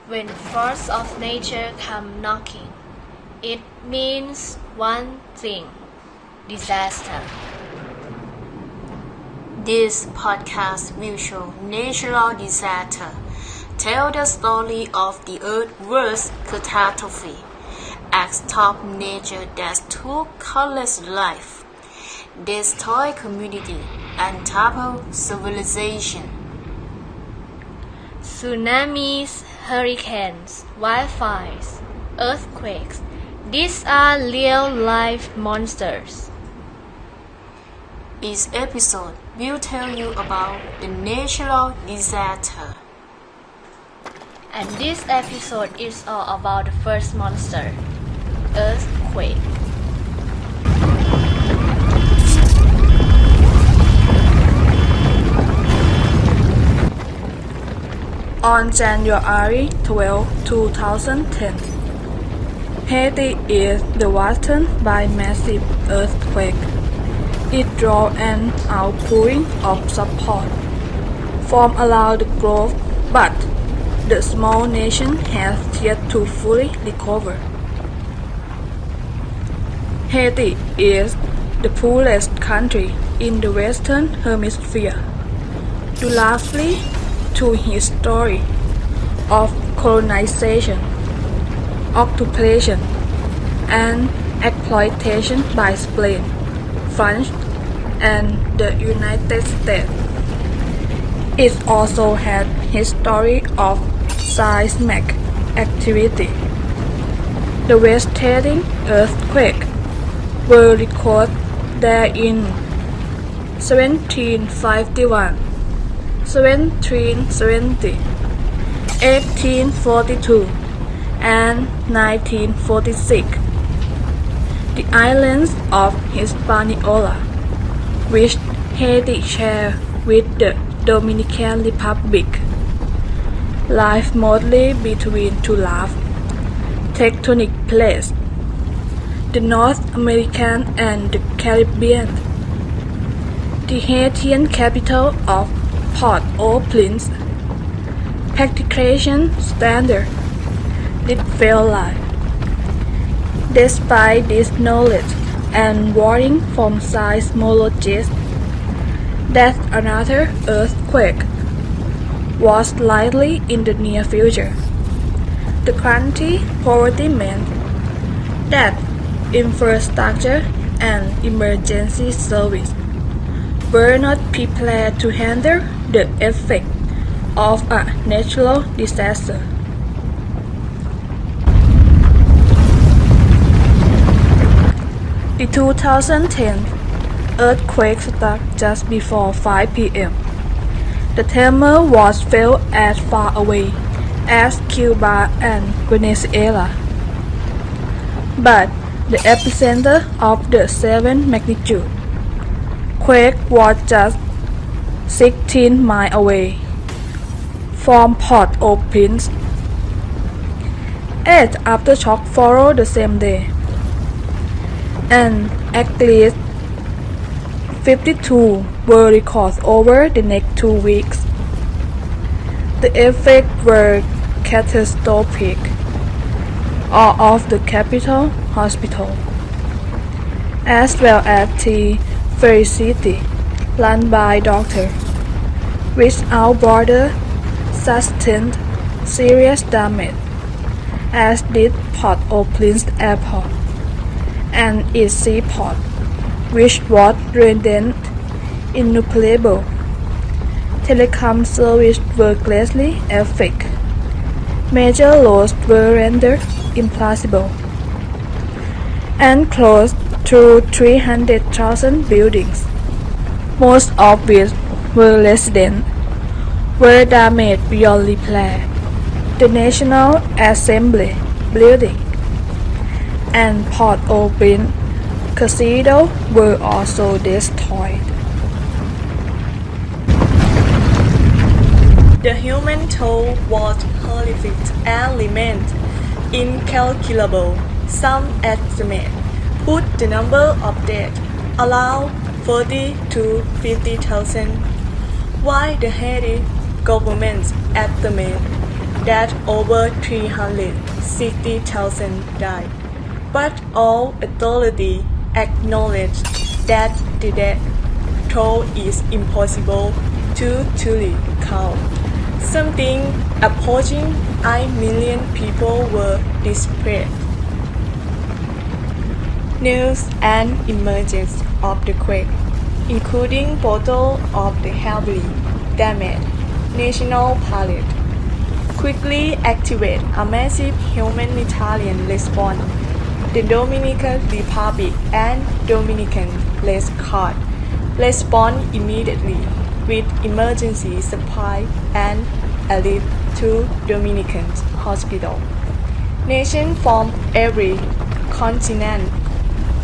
When force of nature come knocking, it means one thing: disaster. This podcast will show natural disaster, tell the story of the Earth's worst catastrophe, acts top nature that took countless lives, destroyed community, and toppled civilization. Tsunamis, hurricanes, wildfires, earthquakes, these are real-life monsters. Each episode will tell you about the natural disaster. And this episode is all about the first monster, earthquake. On January 12, 2010, Haiti is devastated by massive earthquake. It drew an outpouring of support from around the globe, but the small nation has yet to fully recover. Haiti is the poorest country in the Western Hemisphere, due largely to his story of colonization, occupation, and exploitation by Spain, France, and the United States. It also had history of seismic activity. The devastating earthquakes were recorded there in 1751, 1770, 1842, and 1946. The islands of Hispaniola, which Haiti shares with the Dominican Republic, lie mostly between two large tectonic plates, the North American and the Caribbean. The Haitian capital of Port-au-Prince, practication standard, did fail life. Despite this knowledge and warning from seismologists that another earthquake was likely in the near future, the country's poverty meant that infrastructure and emergency service were not prepared to handle the effect of a natural disaster. The 2010 earthquake struck just before 5 p.m. The tremor was felt as far away as Cuba and Venezuela, but the epicenter of the 7th magnitude quake was just 16 miles away from Port-au-Prince. 8 aftershocks followed the same day, and at least 52 were recorded over the next 2 weeks. The effects were catastrophic. All of the capital hospital, as well as the facility run by doctors without borders, sustained serious damage, as did Port-au-Prince Airport and its seaport, which was rendered inoperable. Telecom services were greatly affected. Major roads were rendered impassable, and close to 300,000 buildings, most of which were residential, were damaged beyond repair. The National Assembly building and Port-au-Prince Cathedral were also destroyed. The human toll was horrific and remained incalculable. Some estimates put the number of dead around 40 to 50,000, while the Haiti government estimates that over 360,000 died. But all authorities acknowledge that the death toll is impossible to truly count. Something approaching 1 million people were displaced. News and images of the quake, including photos of the heavily damaged National Parade, quickly activate a massive humanitarian response. The Dominican Republic and Dominican Red Cross respond immediately with emergency supply and aid to Dominican hospitals. Nations from every continent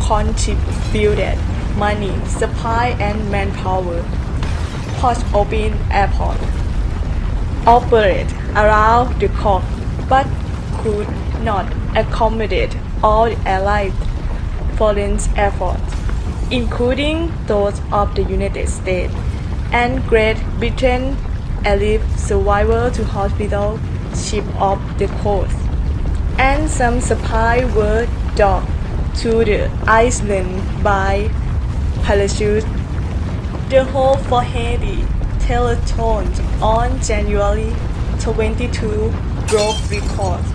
contributed money, supply, and manpower. Port-au-Prince Airport operated around the clock but could not accommodate all the Allied foreign efforts, including those of the United States and Great Britain. Allied survivors to hospital shipped off the coast, and some supplies were docked to the island by parachute. The hope for Haiti telethon on January 22 broke records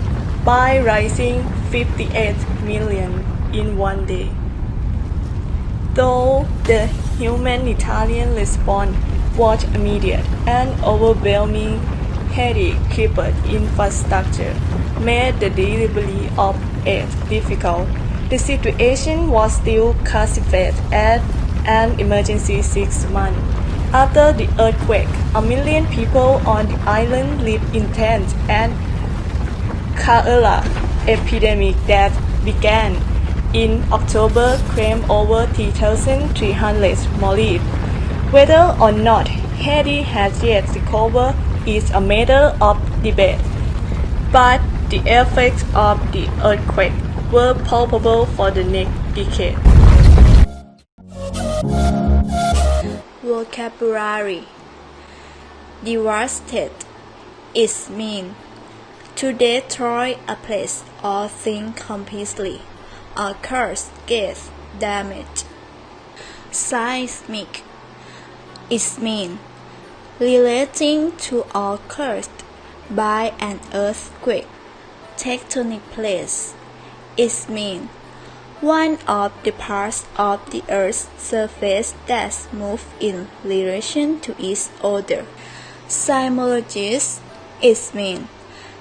by raising 58 million in one day. Though the humanitarian response was immediate and overwhelming, Haiti-crippled infrastructure made the delivery of aid difficult. The situation was still classified as an emergency 6 months after the earthquake. 1 million people on the island lived in tents, and cholera epidemic that began in October claimed over 3,300 more lives. Whether or not Haiti has yet recovered is a matter of debate, but the effects of the earthquake were palpable for the next decade. Vocabulary: devastate is mean to destroy a place or thing completely, or cause great damage. Seismic is mean relating to or caused by an earthquake. Tectonic plates is mean one of the parts of the Earth's surface that move in relation to its other. Seismologist is mean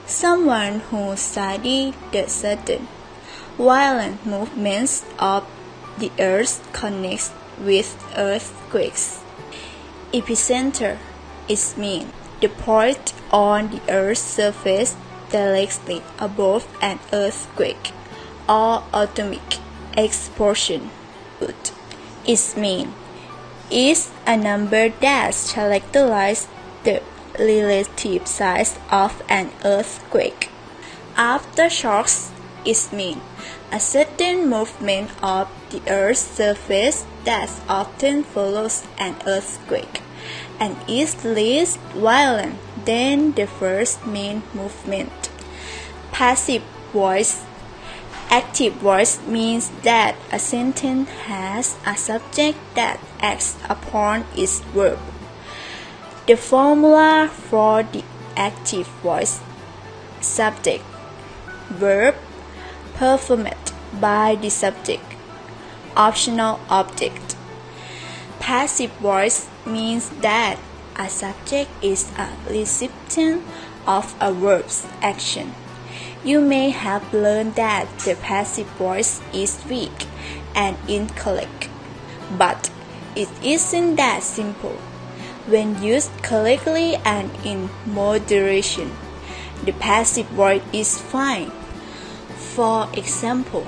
someone who studies the sudden, violent movements of the Earth connects with earthquakes. Epicenter is mean the point on the Earth's surface directly above an earthquake or atomic explosion. Wood is mean is a number that characterizes the relative size of an earthquake. Aftershocks is mean a sudden movement of the Earth's surface that often follows an earthquake and is less violent than the first main movement. Passive voice. Active voice means that a sentence has a subject that acts upon its verb. The formula for the active voice: subject, verb, performed by the subject, optional object. Passive voice means that a subject is a recipient of a verb's action. You may have learned that the passive voice is weak and incorrect, but it isn't that simple. When used correctly and in moderation, the passive void is fine. For example,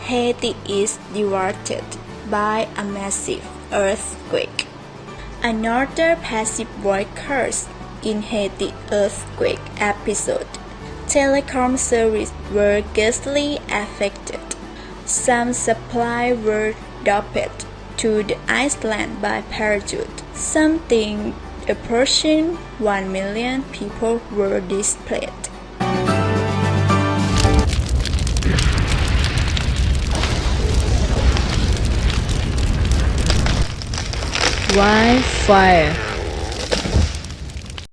Haiti is devastated by a massive earthquake. Another passive void occurs in Haiti earthquake episode. Telecom services were greatly affected. Some supply were duped to the island by parachute. Something approaching 1 million people were displaced. Wildfire.